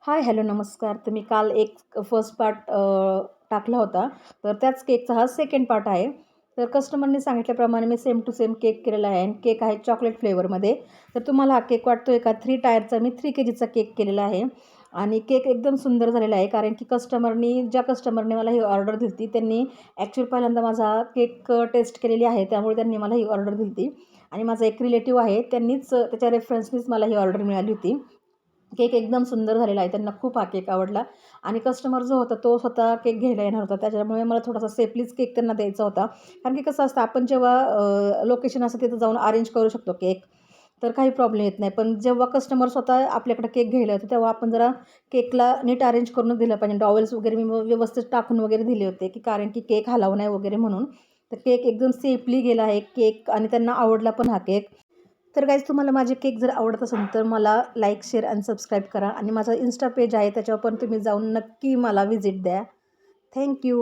हाय, hello, नमस्कार. तर मी काल एक फर्स्ट पार्ट टाकला होता. तर त्याच केकचा हा सेकंड पार्ट आहे. तर कस्टमरनी सांगितल्याप्रमाणे मी सेम टू सेम केक केलेला आहे आणि केक आहे चॉकलेट फ्लेवरमध्ये. तर तुम्हाला हा केक वाटतोय का? 3 टायरचा मी 3 केजीचा केक केलेला आहे आणि केक एकदम सुंदर झालेला आहे. कारण की ज्या कस्टमरने मला ही ऑर्डर दिली होती, त्यांनी ॲक्चुअली पहिल्यांदा माझा केक टेस्ट केलेली आहे. त्यामुळे त्यांनी मला ही ऑर्डर दिली होती आणि माझा एक रिलेटिव्ह आहे, त्यांनीच त्याच्या रेफरन्सनीच मला ही ऑर्डर मिळाली होती. केक एकदम सुंदर झालेला आहे. त्यांना खूप हा केक आवडला आणि कस्टमर जो होता तो स्वतः केक घ्यायला येणार होता. त्याच्यामुळे मला थोडासा सेफलीच केक त्यांना द्यायचा होता. कारण की कसं असतं आपण जेव्हा लोकेशन असतं तिथं जाऊन अरेंज करू शकतो केक. तर काही प्रॉब्लेम येत नाही. पण जेव्हा कस्टमर स्वतः आपल्याकडे केक घ्यायला येतो तेव्हा आपण जरा केकला नीट अरेंज करूनच दिलं पाहिजे. टॉवेल्स वगैरे मी व्यवस्थित टाकून वगैरे दिले होते, की कारण की केक हलावू नये वगैरे म्हणून. तर केक एकदम सेफली गेला आहे केक आणि त्यांना आवडला पण हा केक. तर गाईज तुम्हाला माझे केक जर आवडत असेल तर मला लाईक, शेअर आणि सबस्क्राईब करा आणि माझा इन्स्टा पेज आहे त्याच्यावर पण तुम्ही जाऊन नक्की मला व्हिजिट द्या. Thank you.